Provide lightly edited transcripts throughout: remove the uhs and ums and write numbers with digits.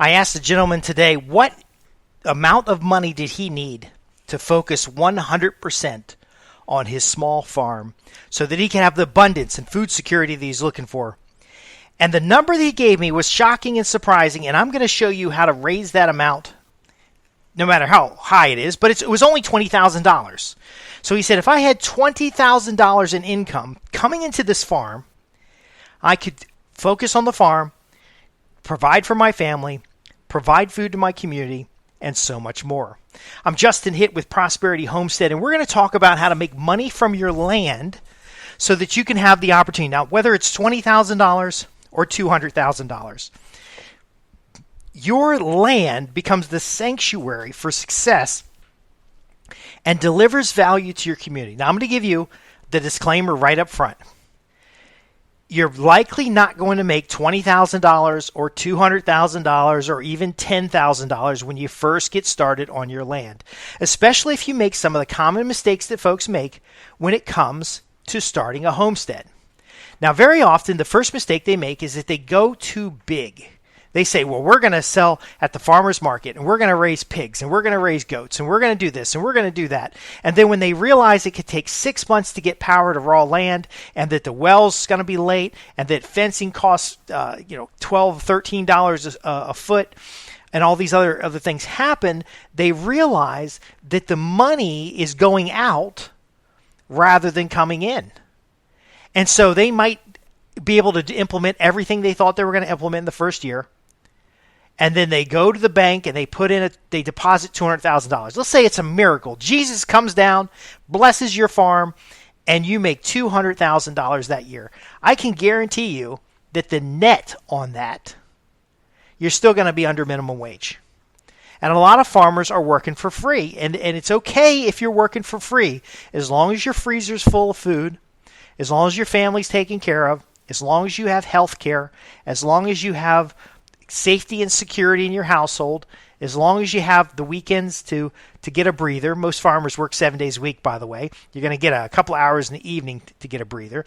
I asked the gentleman today what amount of money did he need to focus 100% on his small farm so that he can have the abundance and food security that he's looking for. And the number that he gave me was shocking and surprising, and I'm going to show you how to raise that amount no matter how high it is, but it was only $20,000. So he said if I had $20,000 in income coming into this farm, I could focus on the farm, provide for my family, provide food to my community, and so much more. I'm Justin Hitt with Prosperity Homestead, and we're going to talk about how to make money from your land so that you can have the opportunity. Now, whether it's $20,000 or $200,000, your land becomes the sanctuary for success and delivers value to your community. Now, I'm going to give you the disclaimer right up front. You're likely not going to make $20,000 or $200,000 or even $10,000 when you first get started on your land, especially if you make some of the common mistakes that folks make when it comes to starting a homestead. Now, very often, the first mistake they make is that they go too big. They say, well, we're going to sell at the farmer's market, and we're going to raise pigs, and we're going to raise goats, and we're going to do this, and we're going to do that. And then when they realize it could take 6 months to get power to raw land, and that the well's going to be late, and that fencing costs $12, $13 a foot, and all these other things happen, they realize that the money is going out rather than coming in. And so they might be able to implement everything they thought they were going to implement in the first year. And then they go to the bank and they deposit $200,000. Let's say it's a miracle. Jesus comes down, blesses your farm, and you make $200,000 that year. I can guarantee you that the net on that, you're still going to be under minimum wage. And a lot of farmers are working for free. And it's okay if you're working for free, as long as your freezer's full of food, as long as your family's taken care of, as long as you have health care, as long as you have safety and security in your household, as long as you have the weekends to get a breather. Most farmers work 7 days a week, by the way. You're going to get a couple hours in the evening to get a breather.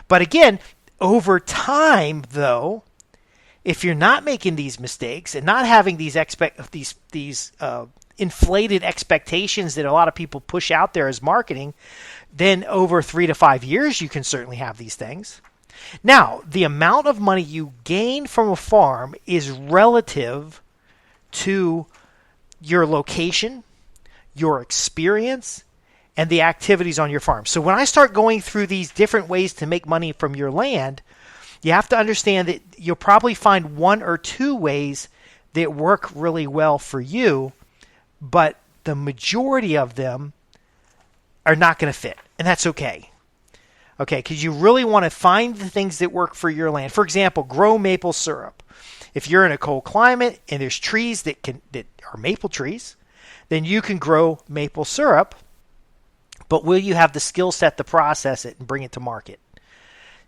But again, over time, though, if you're not making these mistakes and not having these inflated expectations that a lot of people push out there as marketing, then over 3 to 5 years, you can certainly have these things. Now, the amount of money you gain from a farm is relative to your location, your experience, and the activities on your farm. So when I start going through these different ways to make money from your land, you have to understand that you'll probably find one or two ways that work really well for you, but the majority of them are not going to fit, and that's okay. Okay, because you really want to find the things that work for your land. For example, grow maple syrup. If you're in a cold climate and there's trees that are maple trees, then you can grow maple syrup, but will you have the skill set to process it and bring it to market?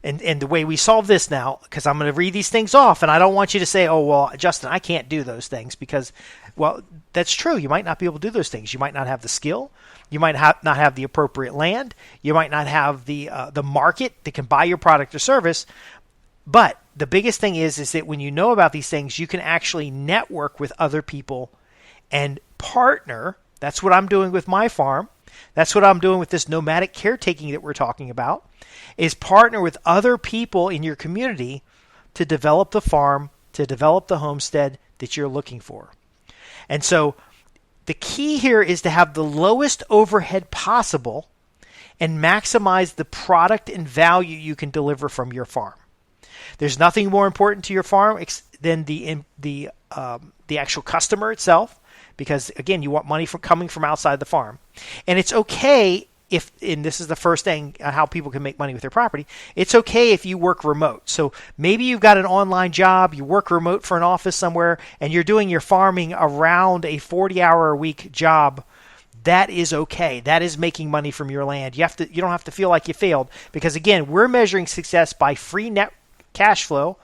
And the way we solve this now, because I'm going to read these things off, and I don't want you to say, oh, well, Justin, I can't do those things because, well, that's true. You might not be able to do those things. You might not have the skill. You might not have the appropriate land. You might not have the market that can buy your product or service. But the biggest thing is that when you know about these things, you can actually network with other people and partner. That's what I'm doing with my farm. That's what I'm doing with this nomadic caretaking that we're talking about, is partner with other people in your community to develop the farm, to develop the homestead that you're looking for. And so the key here is to have the lowest overhead possible and maximize the product and value you can deliver from your farm. There's nothing more important to your farm than the actual customer itself, because again, you want money coming from outside the farm. And it's okay and this is the first thing how people can make money with their property, it's okay if you work remote. So maybe you've got an online job, you work remote for an office somewhere, and you're doing your farming around a 40-hour-a-week job. That is okay. That is making money from your land. You don't have to feel like you failed, because again, we're measuring success by free net cash flow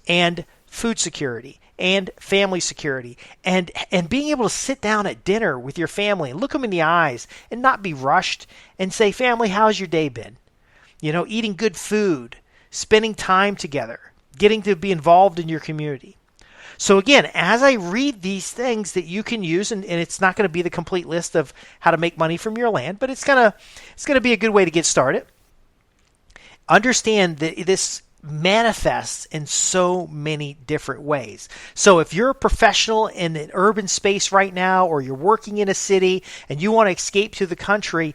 and food security and family security, and being able to sit down at dinner with your family and look them in the eyes and not be rushed and say, family, how's your day been? Eating good food, spending time together, getting to be involved in your community. So again, as I read these things that you can use, and it's not going to be the complete list of how to make money from your land, but it's gonna be a good way to get started. Understand that this manifests in so many different ways. So if you're a professional in an urban space right now, or you're working in a city and you want to escape to the country,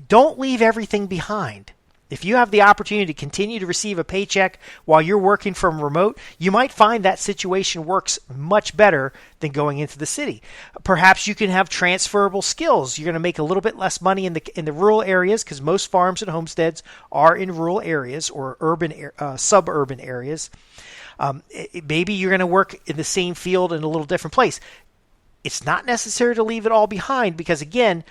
don't leave everything behind. If you have the opportunity to continue to receive a paycheck while you're working from remote, you might find that situation works much better than going into the city. Perhaps you can have transferable skills. You're going to make a little bit less money in the rural areas, because most farms and homesteads are in rural areas or suburban areas. Maybe you're going to work in the same field in a little different place. It's not necessary to leave it all behind, because again,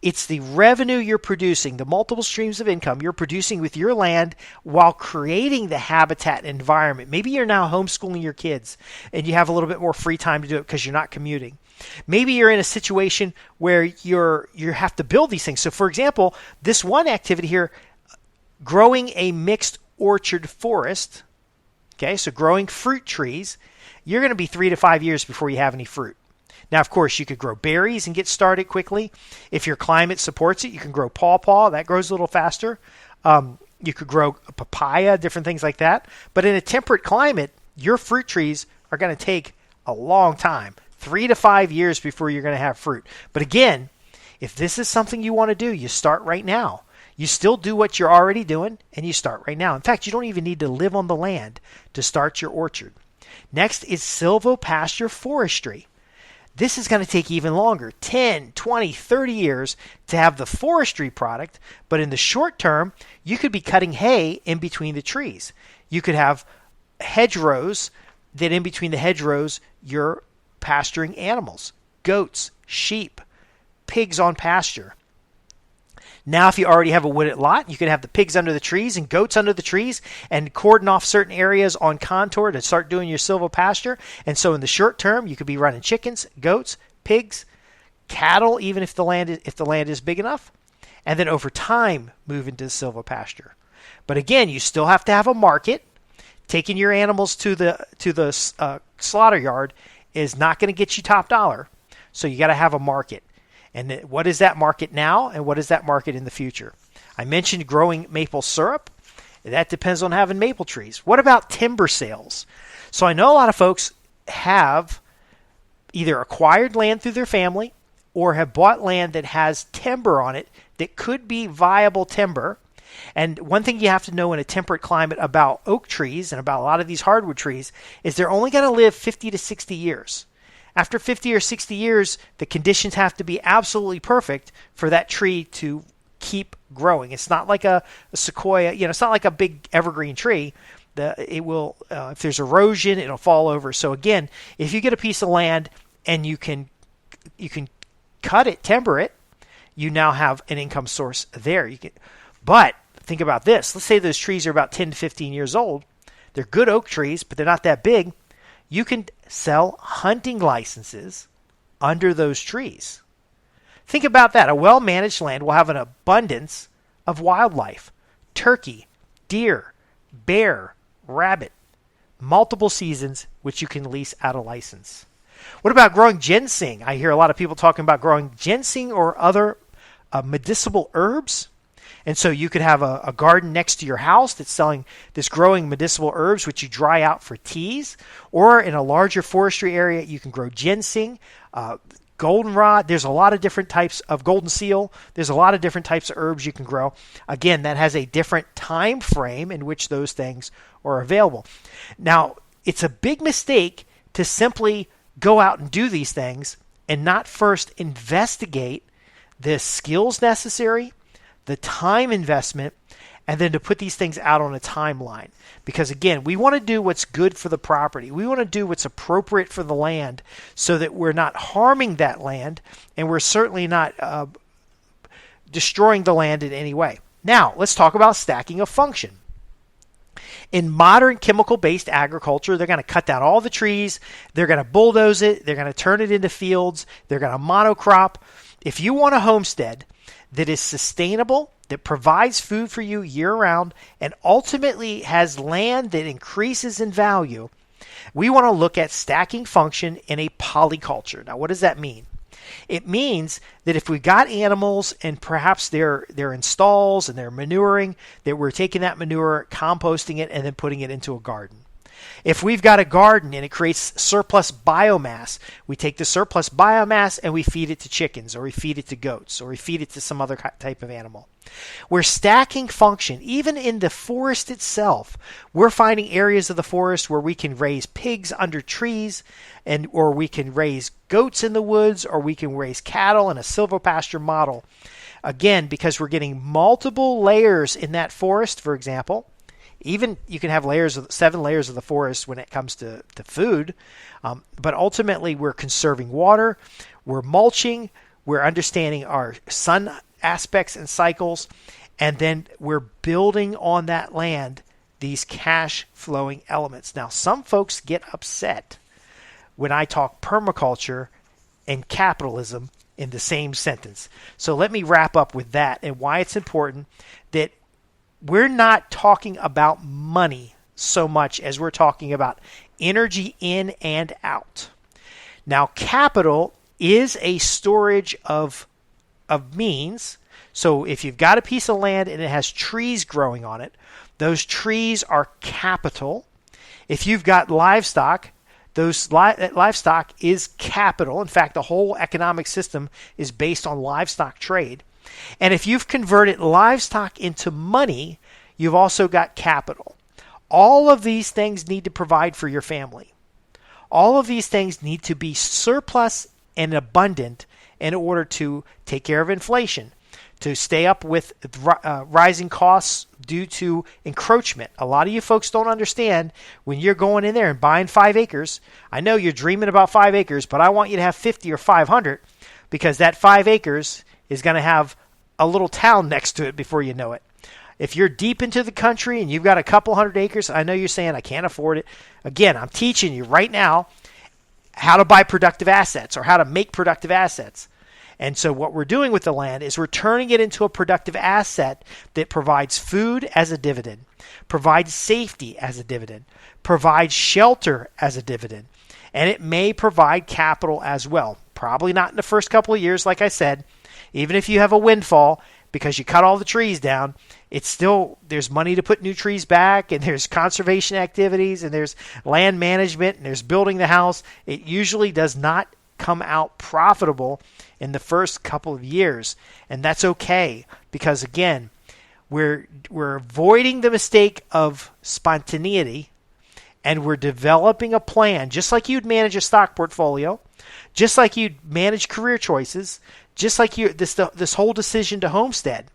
it's the revenue you're producing, the multiple streams of income you're producing with your land while creating the habitat and environment. Maybe you're now homeschooling your kids and you have a little bit more free time to do it because you're not commuting. Maybe you're in a situation where you have to build these things. So for example, this one activity here, growing a mixed orchard forest, okay, so growing fruit trees, you're going to be 3 to 5 years before you have any fruit. Now, of course, you could grow berries and get started quickly. If your climate supports it, you can grow pawpaw. That grows a little faster. You could grow papaya, different things like that. But in a temperate climate, your fruit trees are going to take a long time, 3 to 5 years before you're going to have fruit. But again, if this is something you want to do, you start right now. You still do what you're already doing, and you start right now. In fact, you don't even need to live on the land to start your orchard. Next is silvopasture forestry. This is going to take even longer, 10, 20, 30 years to have the forestry product. But in the short term, you could be cutting hay in between the trees. You could have hedgerows that in between the hedgerows, you're pasturing animals, goats, sheep, pigs on pasture. Now, if you already have a wooded lot, you can have the pigs under the trees and goats under the trees and cordon off certain areas on contour to start doing your silvopasture. And so in the short term, you could be running chickens, goats, pigs, cattle, even if the land is big enough. And then over time, move into silvopasture. But again, you still have to have a market. Taking your animals to the slaughter yard is not going to get you top dollar. So you got to have a market. And what is that market now, and what is that market in the future? I mentioned growing maple syrup. That depends on having maple trees. What about timber sales? So I know a lot of folks have either acquired land through their family or have bought land that has timber on it that could be viable timber. And one thing you have to know in a temperate climate about oak trees and about a lot of these hardwood trees is they're only going to live 50 to 60 years. After 50 or 60 years, the conditions have to be absolutely perfect for that tree to keep growing. It's not like a sequoia, it's not like a big evergreen tree. It will, if there's erosion, it'll fall over. So again, if you get a piece of land and you can cut it, timber it, you now have an income source there. But think about this. Let's say those trees are about 10 to 15 years old. They're good oak trees, but they're not that big. You can sell hunting licenses under those trees. Think about that. A well-managed land will have an abundance of wildlife. Turkey, deer, bear, rabbit. Multiple seasons, which you can lease out a license. What about growing ginseng? I hear a lot of people talking about growing ginseng or other medicinal herbs. And so you could have a garden next to your house that's selling this growing medicinal herbs, which you dry out for teas. Or in a larger forestry area, you can grow ginseng, goldenrod. There's a lot of different types of golden seal. There's a lot of different types of herbs you can grow. Again, that has a different time frame in which those things are available. Now, it's a big mistake to simply go out and do these things and not first investigate the skills necessary, the time investment, and then to put these things out on a timeline. Because again, we want to do what's good for the property. We want to do what's appropriate for the land so that we're not harming that land and we're certainly not destroying the land in any way. Now, let's talk about stacking a function. In modern chemical-based agriculture, they're going to cut down all the trees, they're going to bulldoze it, they're going to turn it into fields, they're going to monocrop. If you want a homestead that is sustainable, that provides food for you year-round, and ultimately has land that increases in value, We want to look at stacking function in a polyculture. Now, what does that mean? It means that if we've got animals and perhaps they're in stalls and they're manuring, that we're taking that manure, composting it, and then putting it into a garden. If we've got a garden and it creates surplus biomass, we take the surplus biomass and we feed it to chickens, or we feed it to goats, or we feed it to some other type of animal. We're stacking function. Even in the forest itself, we're finding areas of the forest where we can raise pigs under trees, or we can raise goats in the woods, or we can raise cattle in a silvopasture model. Again, because we're getting multiple layers in that forest, for example. Even you can have 7 layers of the forest when it comes to food, but ultimately we're conserving water, we're mulching, we're understanding our sun aspects and cycles, and then we're building on that land these cash flowing elements. Now, some folks get upset when I talk permaculture and capitalism in the same sentence. So let me wrap up with that and why it's important that we're not talking about money so much as we're talking about energy in and out. Now, capital is a storage of means. So if you've got a piece of land and it has trees growing on it, those trees are capital. If you've got livestock, livestock is capital. In fact, the whole economic system is based on livestock trade. And if you've converted livestock into money, you've also got capital. All of these things need to provide for your family. All of these things need to be surplus and abundant in order to take care of inflation, to stay up with rising costs due to encroachment. A lot of you folks don't understand when you're going in there and buying 5 acres. I know you're dreaming about 5 acres, but I want you to have 50 or 500 because that 5 acres is going to have a little town next to it before you know it. If you're deep into the country and you've got a couple hundred acres, I know you're saying, I can't afford it. Again, I'm teaching you right now how to buy productive assets or how to make productive assets. And so what we're doing with the land is we're turning it into a productive asset that provides food as a dividend, provides safety as a dividend, provides shelter as a dividend, and it may provide capital as well. Probably not in the first couple of years, like I said. Even if you have a windfall because you cut all the trees down, it's still, there's money to put new trees back, and there's conservation activities, and there's land management, and there's building the house. It usually does not come out profitable in the first couple of years, and that's okay because, again, we're avoiding the mistake of spontaneity, and we're developing a plan, just like you'd manage a stock portfolio, just like you'd manage career choices, just like this whole decision to homestead.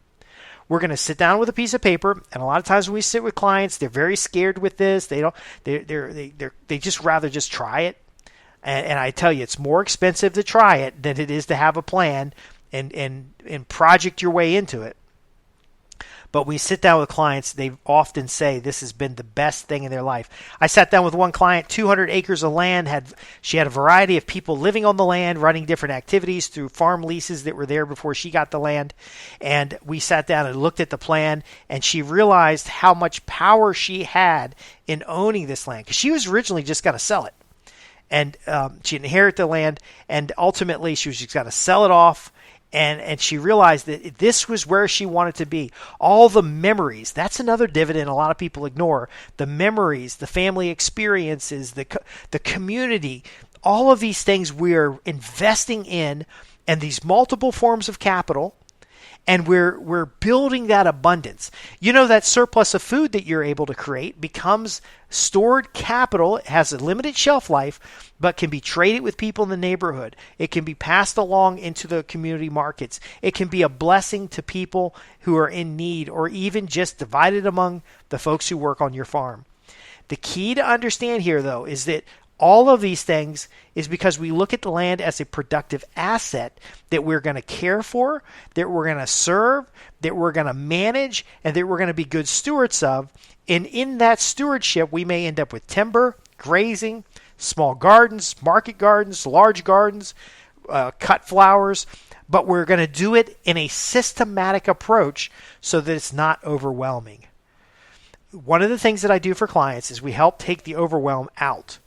We're going to sit down with a piece of paper, and a lot of times when we sit with clients, they're very scared with this. They just rather just try it. And I tell you, it's more expensive to try it than it is to have a plan and project your way into it. But we sit down with clients, they often say this has been the best thing in their life. I sat down with one client, 200 acres of land. She had a variety of people living on the land, running different activities through farm leases that were there before she got the land. And we sat down and looked at the plan, and she realized how much power she had in owning this land, because she was originally just going to sell it. And she inherited the land, and ultimately she was just going to sell it off. And she realized that this was where she wanted to be. All the memories, that's another dividend a lot of people ignore. The memories, the family experiences, the community, all of these things we're investing in, and these multiple forms of capital, and we're building that abundance. You know, that surplus of food that you're able to create becomes stored capital. It has a limited shelf life, but can be traded with people in the neighborhood. It can be passed along into the community markets. It can be a blessing to people who are in need, or even just divided among the folks who work on your farm. The key to understand here, though, is that all of these things is because we look at the land as a productive asset that we're going to care for, that we're going to serve, that we're going to manage, and that we're going to be good stewards of. And in that stewardship, we may end up with timber, grazing, small gardens, market gardens, large gardens, cut flowers, but we're going to do it in a systematic approach so that it's not overwhelming. One of the things that I do for clients is we help take the overwhelm out.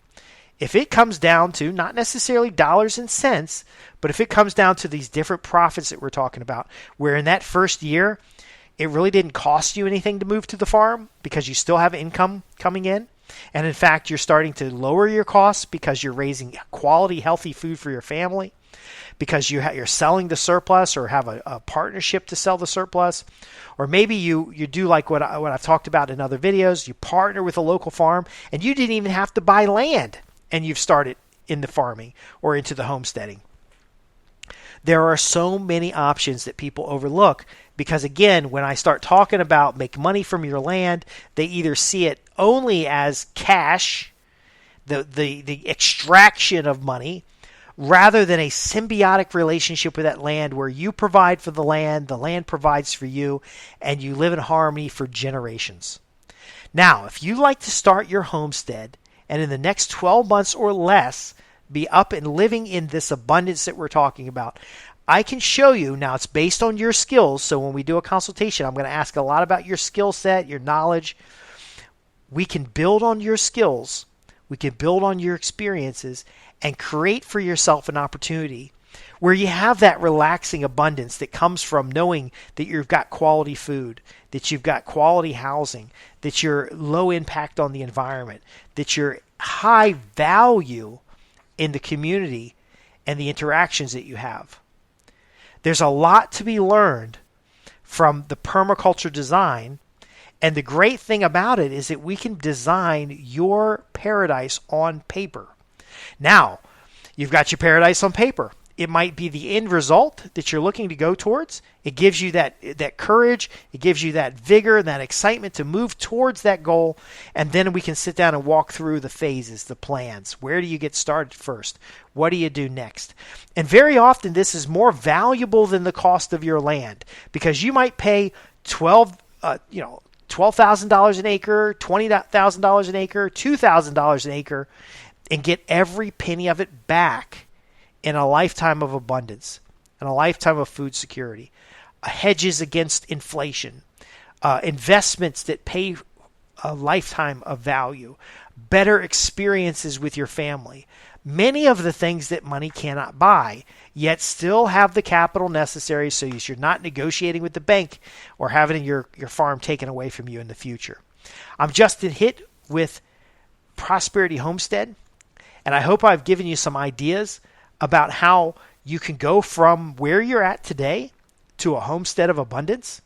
if it comes down to not necessarily dollars and cents, but if it comes down to these different profits that we're talking about, where in that first year, it really didn't cost you anything to move to the farm because you still have income coming in. And in fact, you're starting to lower your costs because you're raising quality, healthy food for your family, because you're selling the surplus or have a partnership to sell the surplus. Or maybe you do like what I've talked about in other videos. You partner with a local farm and you didn't even have to buy land and you've started in the farming or into the homesteading. There are so many options that people overlook because, again, when I start talking about make money from your land, they either see it only as cash, the extraction of money, rather than a symbiotic relationship with that land where you provide for the land provides for you, and you live in harmony for generations. Now, if you like to start your homestead and in the next 12 months or less be up and living in this abundance that we're talking about, I can show you. Now, it's based on your skills, so when we do a consultation, I'm going to ask a lot about your skill set, your knowledge. We can build on your skills, we can build on your experiences, and create for yourself an opportunity where you have that relaxing abundance that comes from knowing that you've got quality food, that you've got quality housing, that you're low impact on the environment, that you're high value in the community and the interactions that you have. There's a lot to be learned from the permaculture design, and the great thing about it is that we can design your paradise on paper. Now, you've got your paradise on paper. It might be the end result that you're looking to go towards. It gives you that courage. It gives you that vigor and that excitement to move towards that goal. And then we can sit down and walk through the phases, the plans. Where do you get started first? What do you do next? And very often this is more valuable than the cost of your land, because you might pay $12,000 an acre, $20,000 an acre, $2,000 an acre, and get every penny of it back in a lifetime of abundance, in a lifetime of food security, hedges against inflation, investments that pay a lifetime of value, better experiences with your family, many of the things that money cannot buy, yet still have the capital necessary so you're not negotiating with the bank or having your farm taken away from you in the future. I'm Justin Hitt with Prosperity Homestead, and I hope I've given you some ideas about how you can go from where you're at today to a homestead of abundance,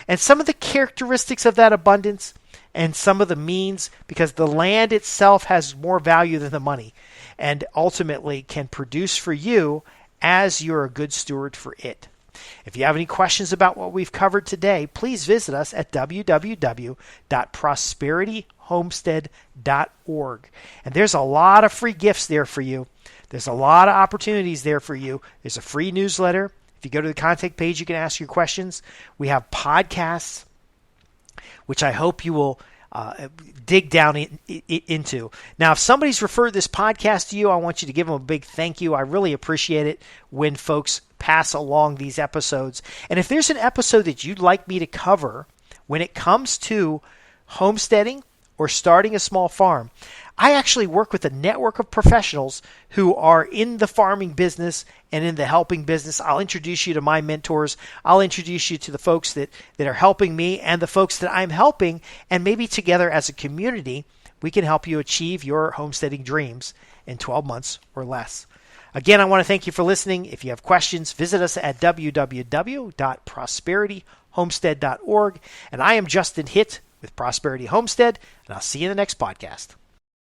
and some of the characteristics of that abundance and some of the means, because the land itself has more value than the money and ultimately can produce for you as you're a good steward for it. If you have any questions about what we've covered today, please visit us at www.prosperitymomestead.org. And there's a lot of free gifts there for you. There's a lot of opportunities there for you. There's a free newsletter. If you go to the contact page, you can ask your questions. We have podcasts, which I hope you will dig down into. Now, if somebody's referred this podcast to you, I want you to give them a big thank you. I really appreciate it when folks pass along these episodes. And if there's an episode that you'd like me to cover when it comes to homesteading or starting a small farm, I actually work with a network of professionals who are in the farming business and in the helping business. I'll introduce you to my mentors. I'll introduce you to the folks that are helping me and the folks that I'm helping. And maybe together as a community, we can help you achieve your homesteading dreams in 12 months or less. Again, I want to thank you for listening. If you have questions, visit us at www.prosperitymomestead.org. And I am Justin Hitt with Prosperity Homestead, and I'll see you in the next podcast.